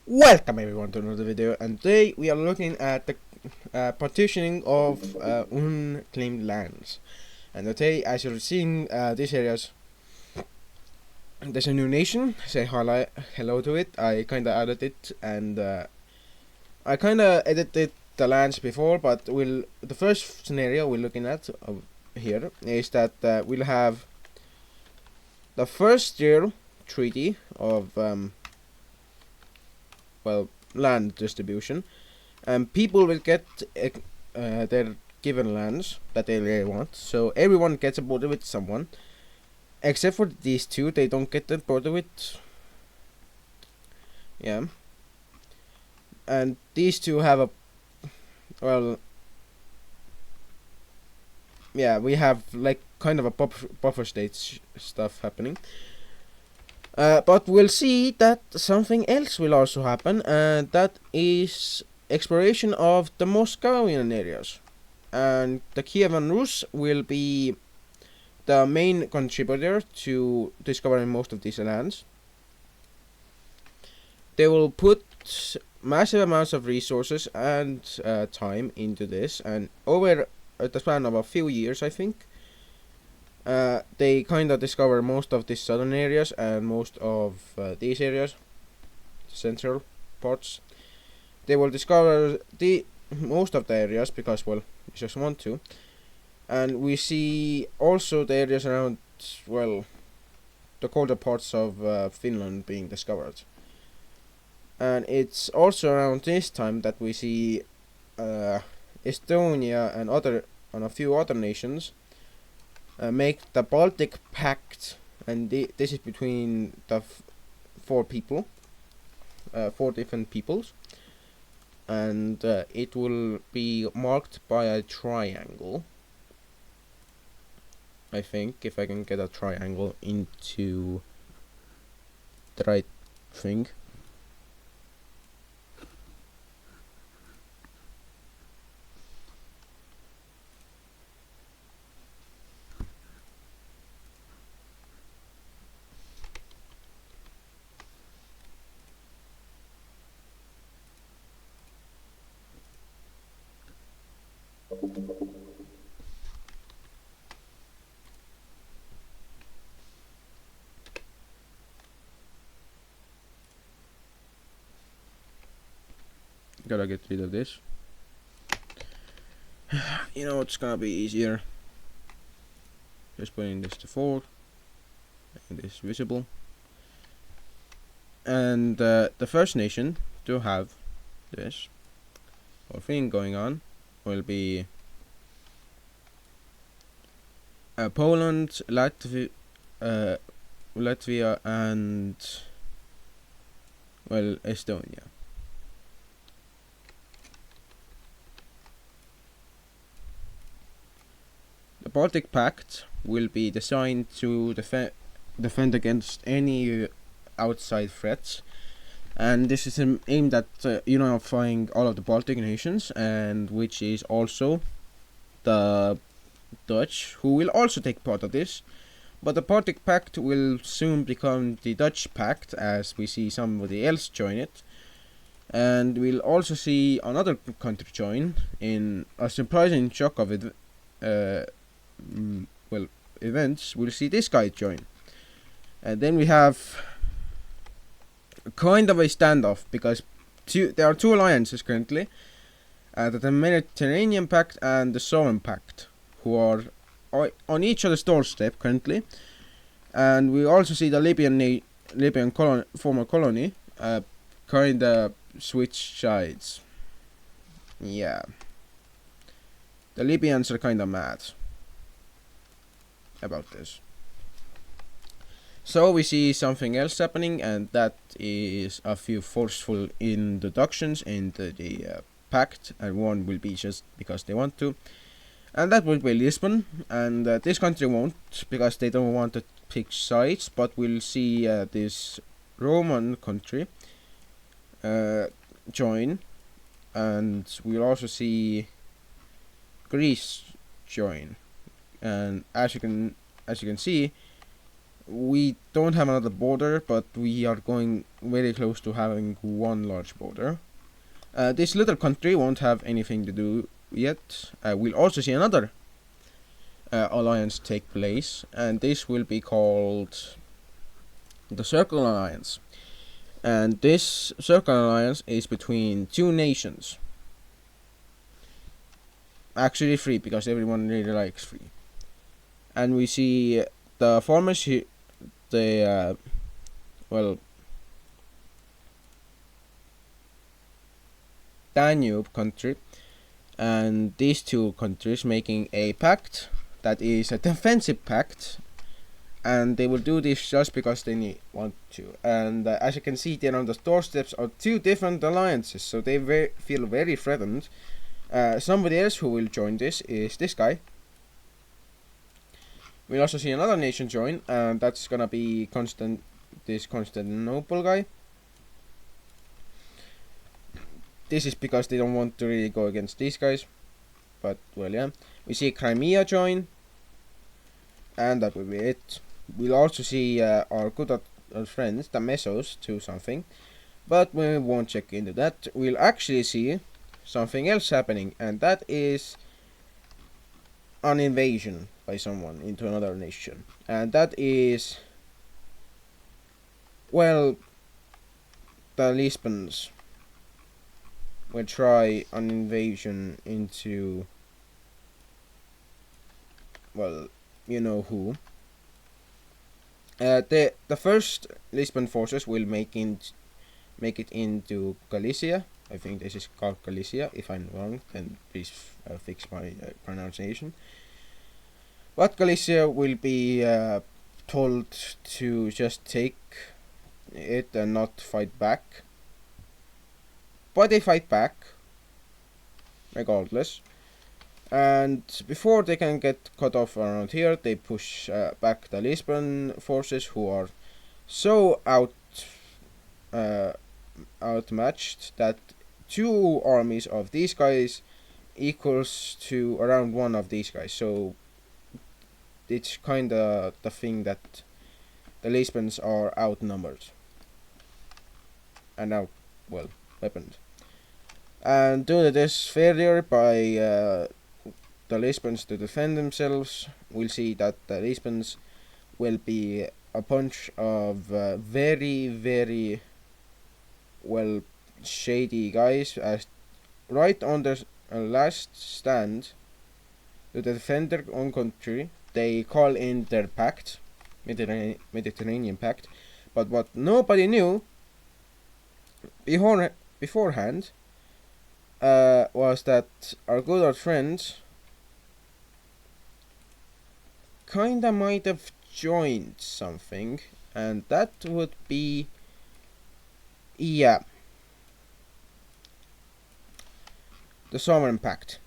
Welcome everyone to another video, and today we are looking at the partitioning of unclaimed lands. And today, as you're seeing these areas, there's a new nation. Say hello to it. I kinda added it, and I kinda edited the lands before, but the first scenario we're looking at here is that we'll have the first year treaty of land distribution, and people will get their given lands that they really want. So everyone gets a border with someone, except for these two. They don't get the border with. Yeah, and these two have a we have like kind of a buffer state stuff happening. But we'll see that something else will also happen, and that is exploration of the Moscovian areas. And the Kievan Rus will be the main contributor to discovering most of these lands. They will put massive amounts of resources and time into this, and over the span of a few years, I think, they kind of discover most of the southern areas and most of these areas, central parts. They will discover the most of the areas because, well, we just want to. And we see also the areas around, the colder parts of Finland being discovered. And it's also around this time that we see Estonia and a few other nations make the Baltic Pact, and this is between the four different peoples, and it will be marked by a triangle. I think if I can get a triangle into the right thing. Gotta get rid of this. You know, it's gonna be easier. Just putting this to 4, making this visible. And the first nation to have this or thing going on will be Poland, Latvia, and Estonia. The Baltic Pact will be designed to defend against any outside threats, and this is aimed at unifying all of the Baltic nations, and which is also the Dutch, who will also take part of this. But the Baltic Pact will soon become the Dutch Pact, as we see somebody else join it. And we'll also see another country join in a surprising shock of it. Events. We'll see this guy join. And then we have kind of a standoff, because there are two alliances currently. The Mediterranean Pact and the Southern Pact, who are on each other's doorstep currently. And we also see the Libyan former colony kinda switch sides. Yeah. The Libyans are kinda mad about this. So we see something else happening, and that is a few forceful introductions into the pact, and one will be just because they want to. And that will be Lisbon, and this country won't, because they don't want to pick sides, but we'll see this Roman country join, and we'll also see Greece join. And as you can see, we don't have another border, but we are going very close to having one large border. This little country won't have anything to do yet. We'll also see another alliance take place, and this will be called the Circle Alliance. And this Circle Alliance is between two nations. Actually, three, because everyone really likes three. And we see the farmers here, Danube country, and these two countries making a pact that is a defensive pact, and they will do this just because they want to. And as you can see, they're on the doorsteps of two different alliances, so they feel very threatened. Somebody else who will join this is this guy. We'll also see another nation join, and that's gonna be this Constantinople guy. This is because they don't want to really go against these guys. But, well, yeah. We see Crimea join. And that will be it. We'll also see our good friends, the Mesos, do something. But we won't check into that. We'll actually see something else happening. And that is an invasion by someone into another nation. And that is, well, the Lisbons will try an invasion into, well, you know who. The first Lisbon forces will make it into Galicia. I think this is called Galicia. If I'm wrong, then please fix my pronunciation. But Galicia will be told to just take it and not fight back. But they fight back, regardless. And before they can get cut off around here, they push back the Lisbon forces, who are so outmatched that two armies of these guys equals to around one of these guys. So it's kinda the thing that the Lisbons are outnumbered and weaponed. And due to this failure by the Lisbons to defend themselves, we'll see that the Lisbons will be a bunch of very, very shady guys, as right on their last stand to defend their own country. They call in their pact, Mediterranean Pact, but what nobody knew beforehand was that our good old friends kinda might have joined something, and that would be, yeah, the Sovereign Pact.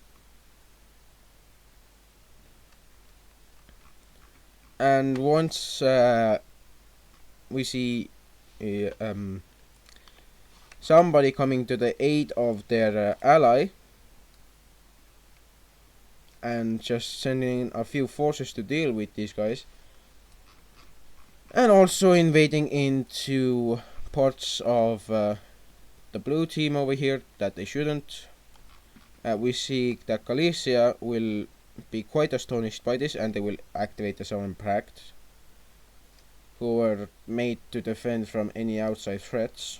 And once we see somebody coming to the aid of their ally and just sending in a few forces to deal with these guys, and also invading into parts of the blue team over here that they shouldn't. We see that Galicia will be quite astonished by this, and they will activate the Sovereign Pact, who were made to defend from any outside threats.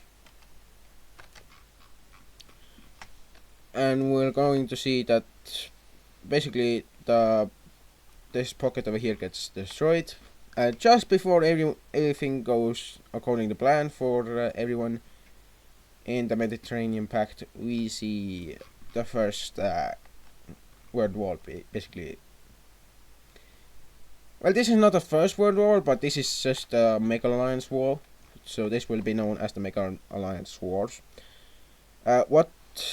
And we're going to see that basically this pocket over here gets destroyed. Just before everything goes according to plan for everyone in the Mediterranean Pact, we see the first World War, basically. Well, this is not the first World War, but this is just the Mega Alliance War, so this will be known as the Mega Alliance Wars. What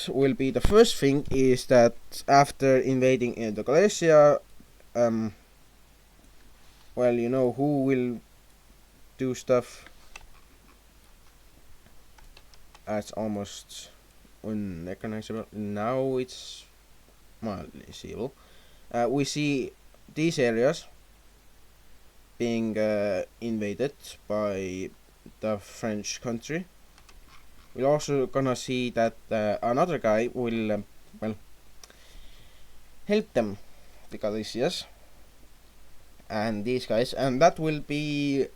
will be the first thing is that after invading into Galicia, well, you know who will do stuff. It's almost unrecognizable. Now it's mildly seeable. We see these areas being invaded by the French country. We're also gonna see that another guy will help them, the Galicias, and these guys, and that will be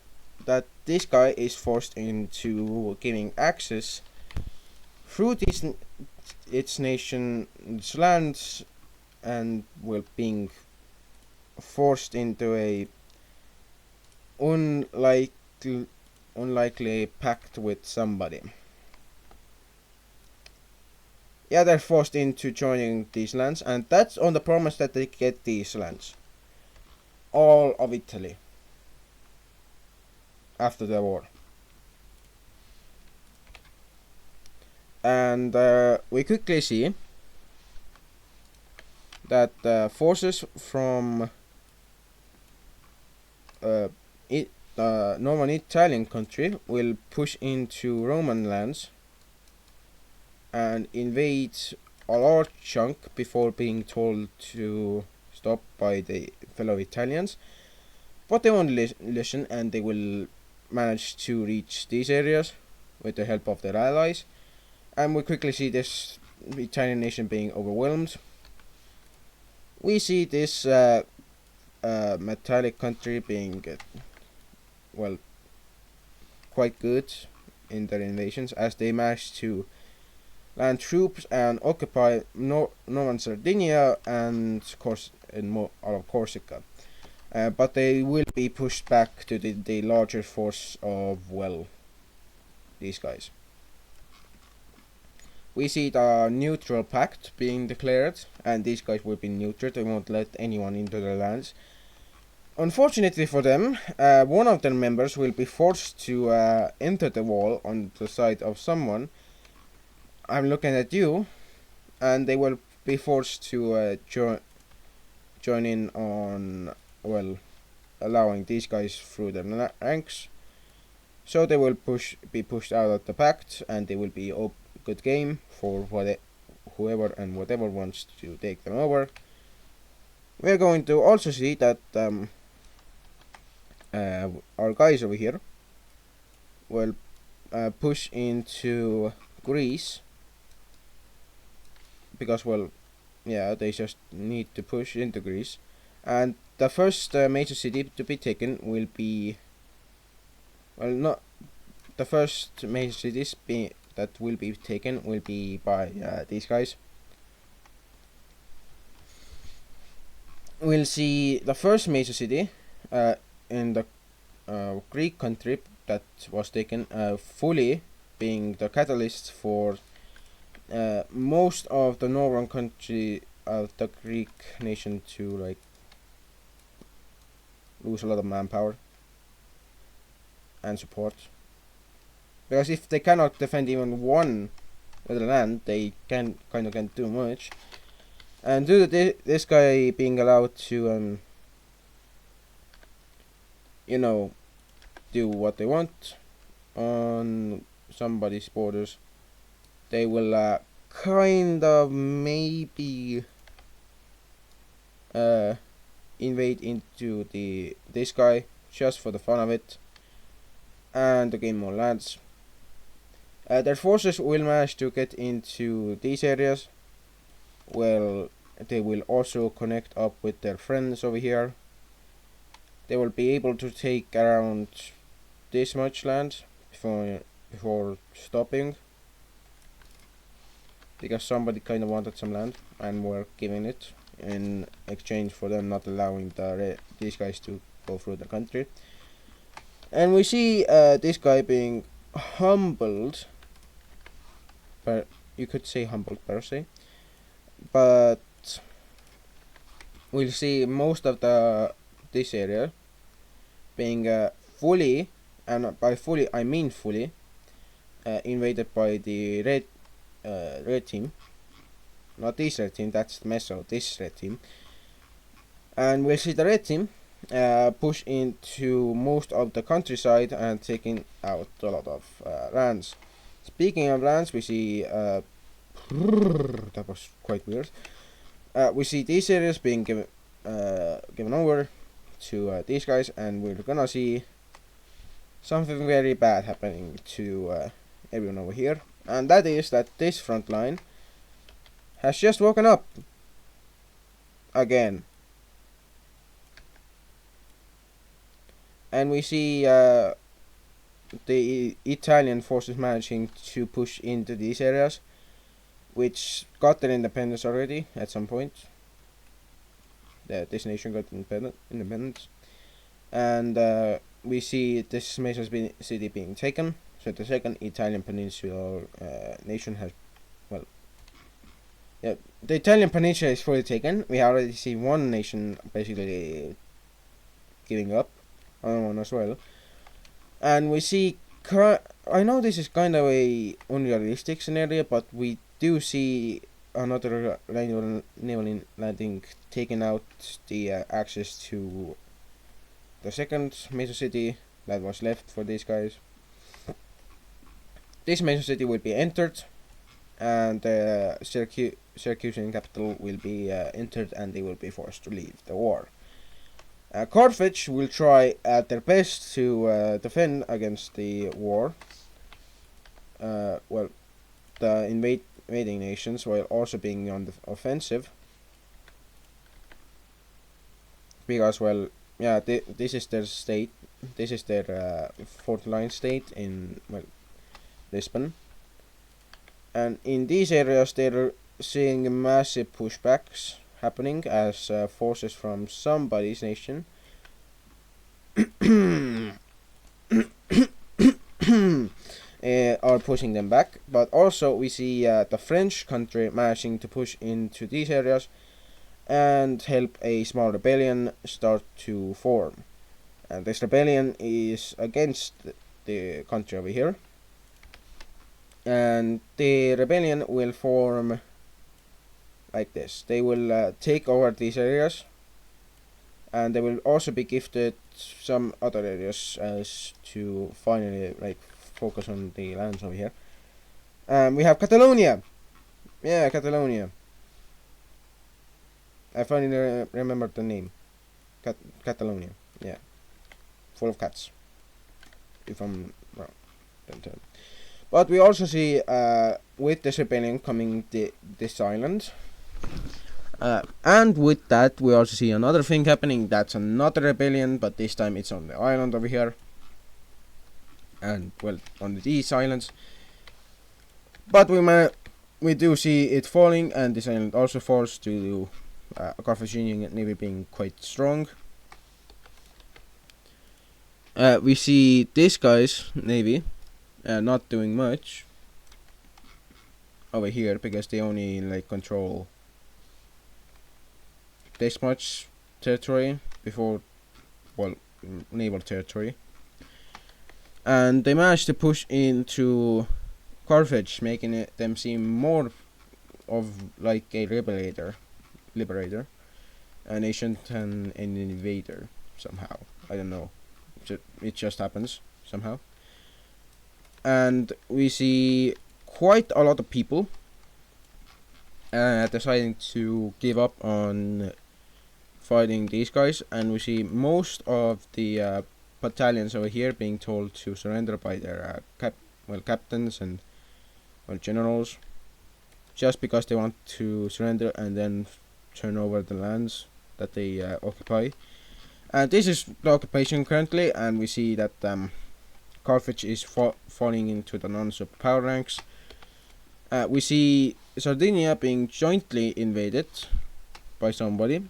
that this guy is forced into giving access through its nation's lands, and will being forced into a unlikely pact with somebody. Yeah, they're forced into joining these lands, and that's on the promise that they get these lands. All of Italy. After the war. And we quickly see that forces from Northern Italian country will push into Roman lands and invade a large chunk before being told to stop by the fellow Italians. But they won't listen, and they will manage to reach these areas with the help of their allies. And we quickly see this Italian nation being overwhelmed. We see this metallic country being quite good in their invasions, as they managed to land troops and occupy Northern Sardinia and all of Corsica. But they will be pushed back to the larger force of these guys. We see the neutral pact being declared, and these guys will be neutral. They won't let anyone into their lands. Unfortunately for them, one of their members will be forced to enter the wall on the side of someone. I'm looking at you, and they will be forced to join in on allowing these guys through their ranks. So they will be pushed out of the pact, and they will be good game for whoever and whatever wants to take them over. We're going to also see that our guys over here will push into Greece, because they just need to push into Greece, and the first major city to be taken will be not the first major cities that will be taken will be by these guys. We'll see the first major city in the Greek country that was taken fully being the catalyst for most of the northern country of the Greek nation to lose a lot of manpower and support. Because if they cannot defend even one of the land, they can't do much. And due to this guy being allowed to do what they want on somebody's borders, they will maybe invade into this guy just for the fun of it and to gain more lands. Their forces will manage to get into these areas. They will also connect up with their friends over here. They will be able to take around this much land before stopping, because somebody wanted some land and were giving it in exchange for them not allowing these guys to go through the country. And we see this guy being humbled, but you could say humbled per se, but we'll see most of this area being fully, and by fully I mean fully, invaded by the red team. Not this red team, that's Meso, this red team. And we'll see the red team push into most of the countryside and taking out a lot of lands. Speaking of lands, we see that was quite weird. We see these areas being given over to these guys, and we're gonna see something very bad happening to everyone over here, and that is that this front line has just woken up again. And we see the Italian forces managing to push into these areas, which got their independence already at some point. This nation got independence. And we see this major city being taken. So the second Italian peninsular nation has, well, yeah, the Italian peninsula is fully taken. We already see one nation basically giving up, another one as well. And we see, I know this is kind of a unrealistic scenario, but we do see another naval landing taking out the access to the second major city that was left for these guys. This major city will be entered, and the Syracusan capital will be entered, and they will be forced to leave the war. Carthage will try at their best to defend against the war. Well, the invading nations, while also being on the offensive. Because, well, yeah, this is their state. This is their fourth line state in, well, Lisbon. And in these areas, they're seeing massive pushbacks happening as forces from somebody's nation are pushing them back. But also we see the French country managing to push into these areas and help a small rebellion start to form. And this rebellion is against the country over here. And the rebellion will form like this. They will take over these areas, and they will also be gifted some other areas as to finally like focus on the lands over here. We have Catalonia. Yeah, Catalonia. I finally remembered the name. Catalonia. Yeah, full of cats. If I'm wrong, don't tell me. But we also see with this rebellion coming this island. And with that we also see another thing happening. That's another rebellion, but this time it's on the island over here. And, well, on these islands. But we do see it falling, and this island also falls to Carthaginian navy being quite strong. We see this guy's navy not doing much over here, because they only like control this much territory before, well, naval territory, and they managed to push into Carthage, making them seem more of like a liberator, a nation than an invader somehow. I don't know, it just happens somehow. And we see quite a lot of people deciding to give up on fighting these guys, and we see most of the battalions over here being told to surrender by their captains and, well, generals, just because they want to surrender and then turn over the lands that they occupy. And this is the occupation currently, and we see that Carthage is falling into the non-superpower ranks. We see Sardinia being jointly invaded by somebody,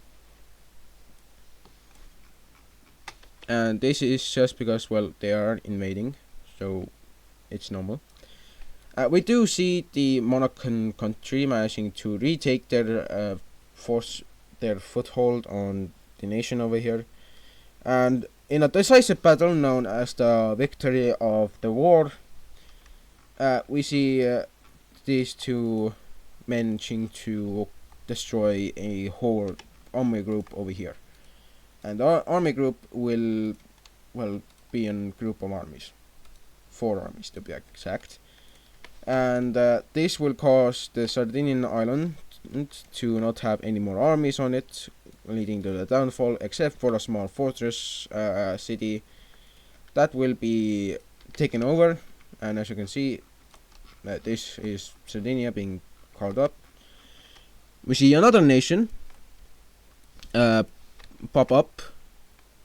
and this is just because, well, they are invading, so it's normal. We do see the Moroccan country managing to retake their foothold on the nation over here, and in a decisive battle known as the victory of the war, we see these two managing to destroy a whole army group over here. And our army group will, well, be a group of armies. 4 armies to be exact. And this will cause the Sardinian island to not have any more armies on it, leading to the downfall, except for a small fortress city that will be taken over. And as you can see, this is Sardinia being called up. We see another nation pop up,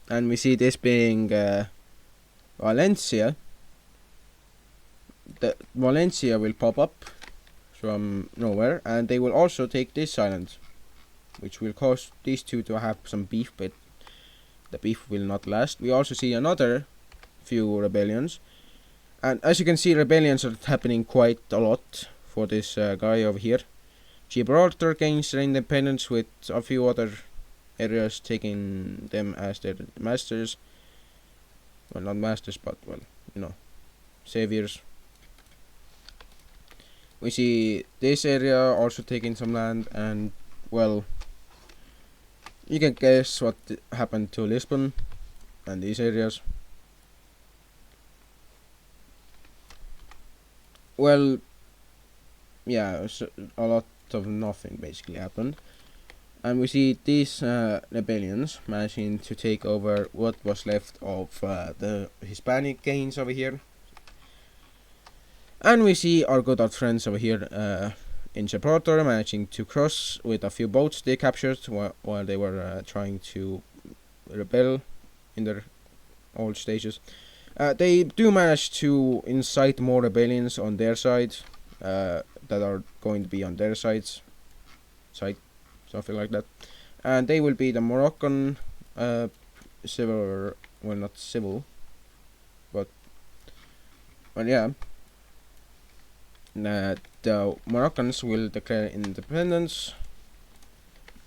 and we see this being Valencia. The Valencia will pop up from nowhere, and they will also take this island, which will cause these two to have some beef, but the beef will not last. We also see another few rebellions, and as you can see, rebellions are happening quite a lot for this guy over here. Gibraltar gains their independence, with a few other areas taking them as their masters. Well, not masters, but, well, saviors. We see this area also taking some land, and, well, you can guess what happened to Lisbon and these areas. Well, yeah, so a lot of nothing basically happened. And we see these rebellions managing to take over what was left of the Hispanic gains over here. And we see our good old friends over here in Gibraltar managing to cross with a few boats they captured while they were trying to rebel in their old stages. They do manage to incite more rebellions on their side that are going to be on their side, something like that. And they will be the Moroccan civil, well, not civil, but, well, yeah. The Moroccans will declare independence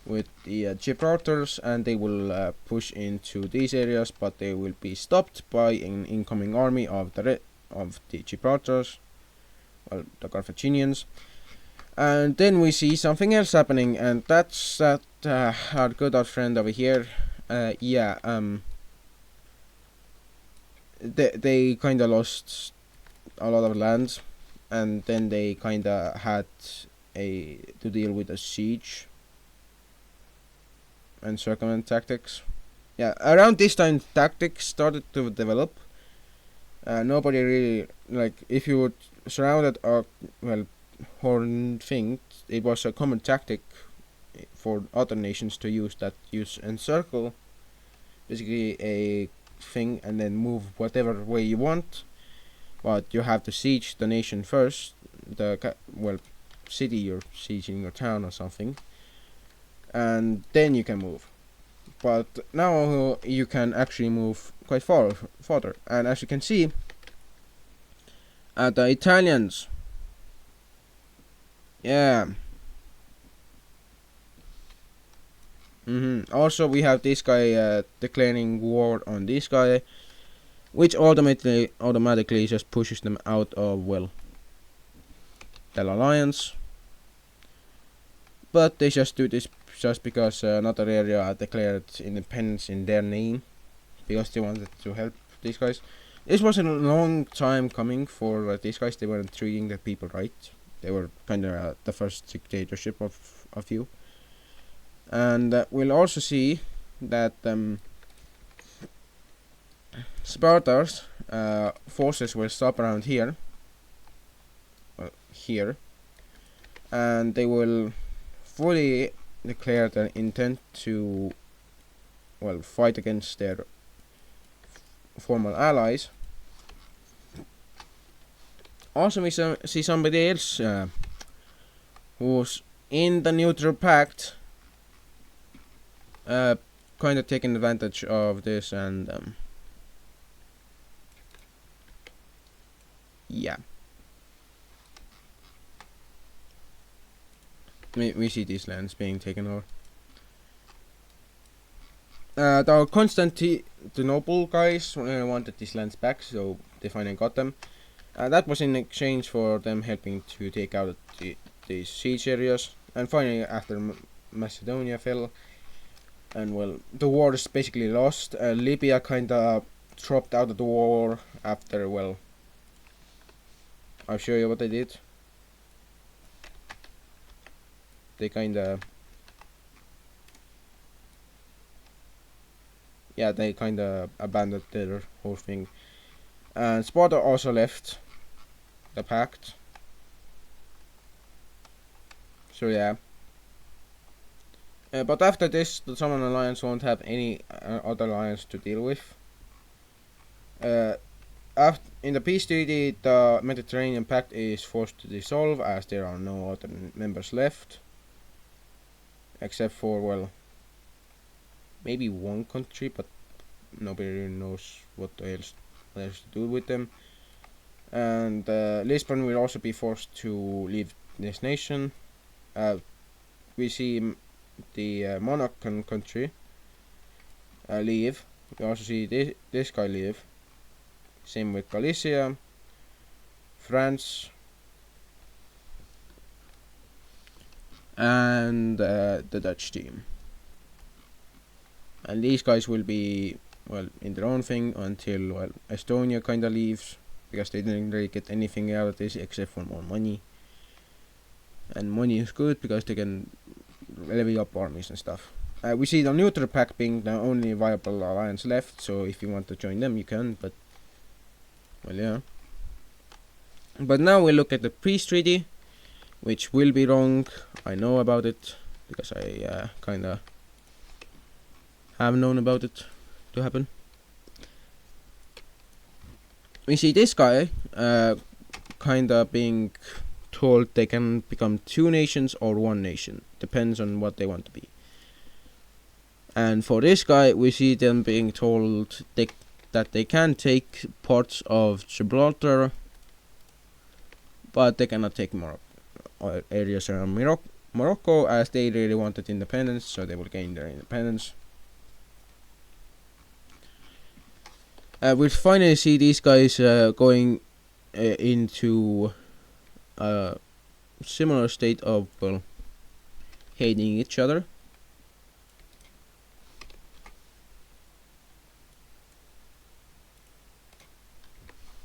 with the Gibraltars, and they will push into these areas, but they will be stopped by an incoming army of the Gibraltars, well, the Carthaginians. And then we see something else happening, and that's that our good old friend over here. They kind of lost a lot of land, and then they kind of had to deal with a siege and circumvent tactics. Yeah, around this time tactics started to develop. Nobody really, like, if you were surrounded a horn thing, it was a common tactic for other nations to use encircle basically a thing and then move whatever way you want, but you have to siege the nation first, the city you're sieging, or town or something, and then you can move. But now you can actually move quite farther, and as you can see, the Italians, yeah. Also, we have this guy declaring war on this guy, which automatically just pushes them out of, well, the alliance. But they just do this just because another area declared independence in their name, because they wanted to help these guys. This was a long time coming for these guys. They weren't treating the people right. They were kind of the first dictatorship of a few. And we'll also see that Sparta's forces will stop around here, and they will fully declare their intent to, well, fight against their former allies. Also, we see somebody else who's in the neutral pact, kind of taking advantage of this, and yeah. We see these lands being taken over. The Constantinople guys wanted these lands back, so they finally got them. That was in exchange for them helping to take out these siege areas. And finally, after Macedonia fell, and, well, the war is basically lost, Libya kinda dropped out of the war after, well, I'll show you what they did. They kinda yeah, they kind of abandoned their whole thing. And Sparta also left the pact. So yeah. But after this, the Southern Alliance won't have any other alliance to deal with. Uh, in the peace treaty, the Mediterranean Pact is forced to dissolve as there are no other members left, except for, well, maybe one country, but nobody really knows what else to do with them. And Lisbon will also be forced to leave this nation. We see the Moroccan country leave. We also see this guy leave. Same with Galicia, France, and the Dutch team. And these guys will be, well, in their own thing until, well, Estonia kind of leaves, because they didn't really get anything out of this except for more money. And money is good because they can level up armies and stuff. We see the neutral pact being the only viable alliance left, so if you want to join them, you can, but, well, yeah. But now we look at the peace treaty, which will be wrong. I know about it, because I kinda have known about it to happen. We see this guy kinda being told they can become two nations or one nation, depends on what they want to be. And for this guy, we see them being told that they can take parts of Gibraltar, but they cannot take areas around Morocco, as they really wanted independence, so they will gain their independence. We finally see these guys going into a similar state of, well, hating each other.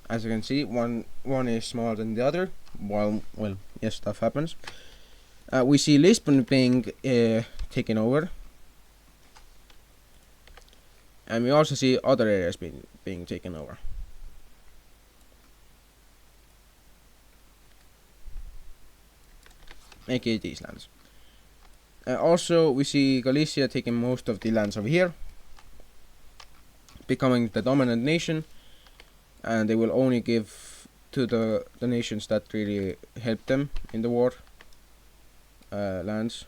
As you can see, one is smaller than the other. Well, yes, stuff happens. We see Lisbon being taken over, and we also see other areas being taken over. aka these lands. Also, we see Galicia taking most of the lands over here, becoming the dominant nation, and they will only give to the nations that really help them in the war lands.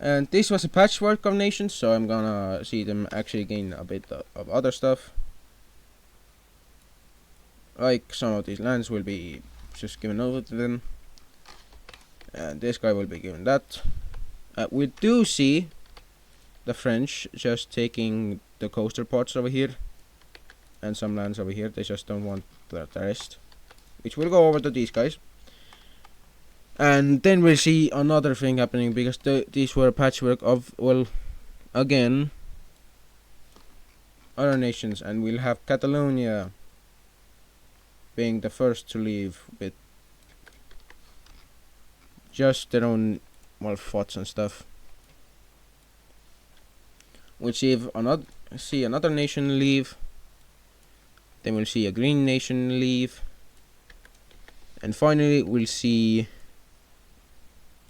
And this was a patchwork of nations, so I'm gonna see them actually gain a bit of other stuff. Like, some of these lands will be just given over to them, and this guy will be given that. We do see the French just taking the coastal parts over here and some lands over here. They just don't want the rest, which will go over to these guys. And then we'll see another thing happening, because these were a patchwork of, well, again, other nations, and we'll have Catalonia being the first to leave with just their own, well, thoughts and stuff. We'll see another nation leave. Then we'll see a green nation leave. And finally, we'll see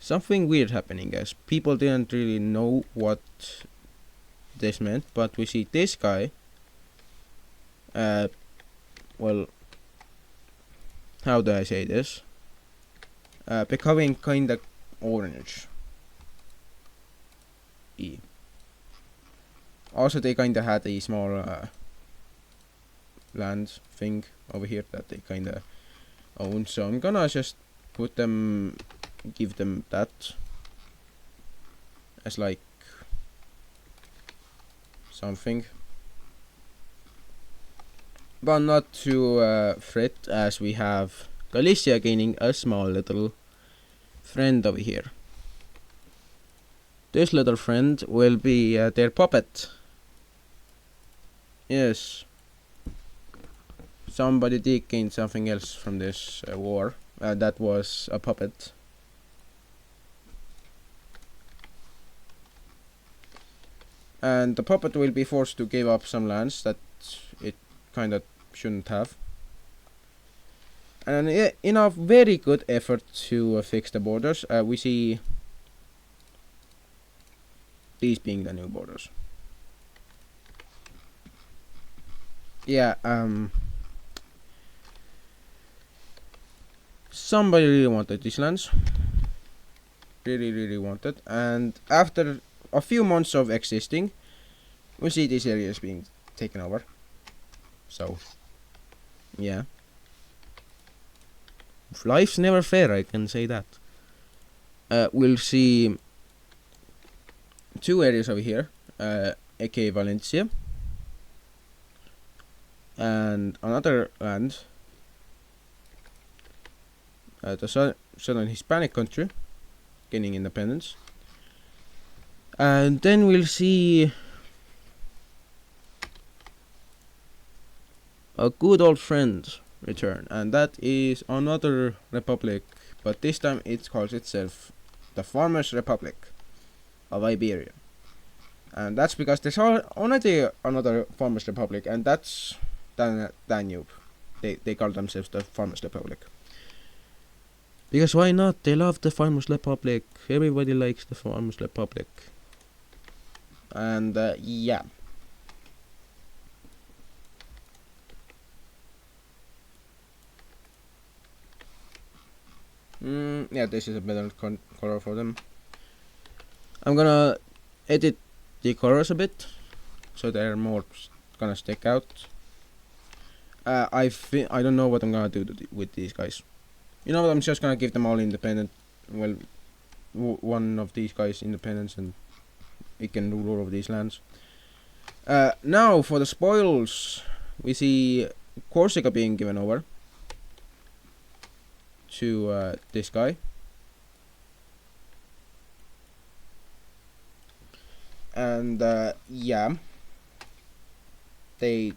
something weird happening, guys. People didn't really know what this meant, but we see this guy, well, how do I say this? Becoming kinda orange. Also, they kinda had a small land thing over here that they kinda own, so I'm gonna just give them that as like something, but not to fret, as we have Galicia gaining a small little friend over here. This little friend will be their puppet. Yes, somebody did gain something else from this war. That was a puppet. and the puppet will be forced to give up some lands that it kind of shouldn't have. And in a very good effort to fix the borders, we see these being the new borders. Yeah, somebody really wanted these lands. Really wanted. And after a few months of existing, we see these areas being taken over. So, yeah. Life's never fair, I can say that. We'll see two areas over here, aka Valencia, and another land, the southern Hispanic country, gaining independence. And then we'll see a good old friend return, and that is another republic, but this time it calls itself the Farmers Republic of Iberia. And that's because there's already another Farmers Republic, and that's Danube. They call themselves the Farmers Republic. Because why not? They love the Farmers Republic. Everybody likes the Farmers Republic. And yeah. Yeah, this is a better color for them. I'm gonna edit the colors a bit, so they're more gonna stick out. I don't know what I'm gonna do with these guys. You know what? I'm just gonna give them all independent. Well, one of these guys independence, and it can rule all of these lands. Now for the spoils, we see Corsica being given over to this guy. And yeah, they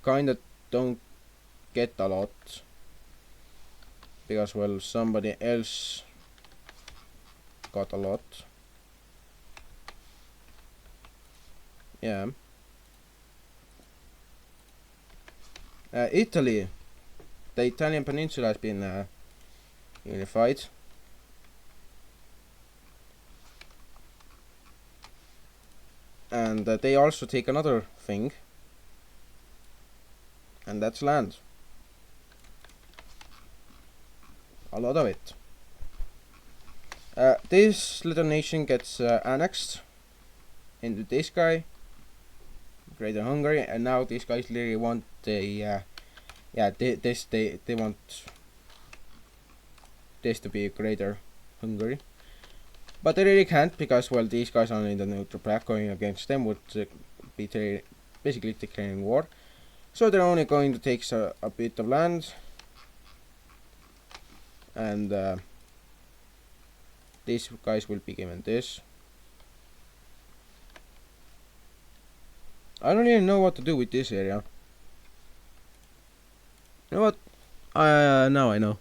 kinda don't get a lot because, well, somebody else got a lot. Yeah. Italy, the Italian peninsula has been unified. And they also take another thing, and that's land. A lot of it. This little nation gets annexed into this guy, Greater Hungary, and now these guys literally want they want this to be Greater Hungary. But they really can't because, well, these guys are in the neutral pack. Going against them would be basically declaring war. So they're only going to take a bit of land. And these guys will be given this. I don't even know what to do with this area. You know what? Now I know.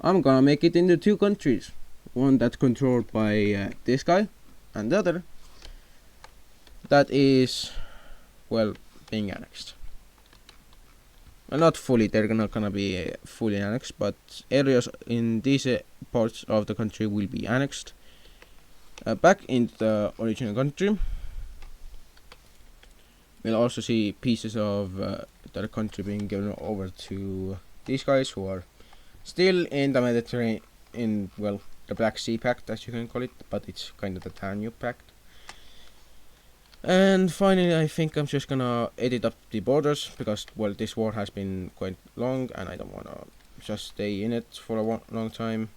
I'm gonna make it into two countries. One that's controlled by this guy, and the other that is, well, being annexed. Well, not fully, they're not gonna be fully annexed, but areas in these parts of the country will be annexed back into the original country. We'll also see pieces of the country being given over to these guys who are still in the Mediterranean, in, well, the Black Sea Pact, as you can call it, but it's kind of the Danube Pact. And finally, I think I'm just gonna edit up the borders because, well, this war has been quite long and I don't wanna just stay in it for a long time.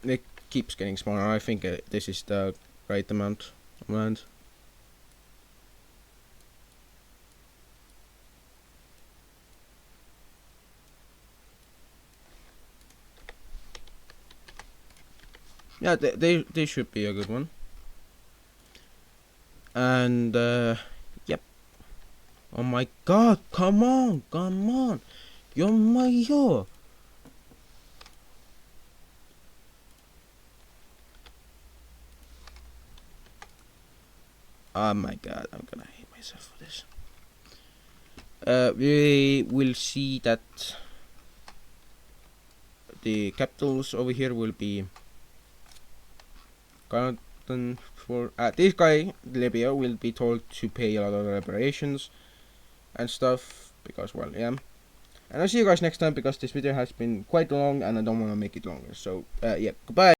It keeps getting smaller. I think this is the right amount of land. Yeah, they should be a good one. And yep. Oh my god, come on. Yo. Oh my god, I'm gonna hate myself for this. We will see that the capitals over here will be Carlton for this guy Libya will be told to pay a lot of reparations and stuff because, well, yeah. And I'll see you guys next time because this video has been quite long and I don't want to make it longer. So yeah, goodbye.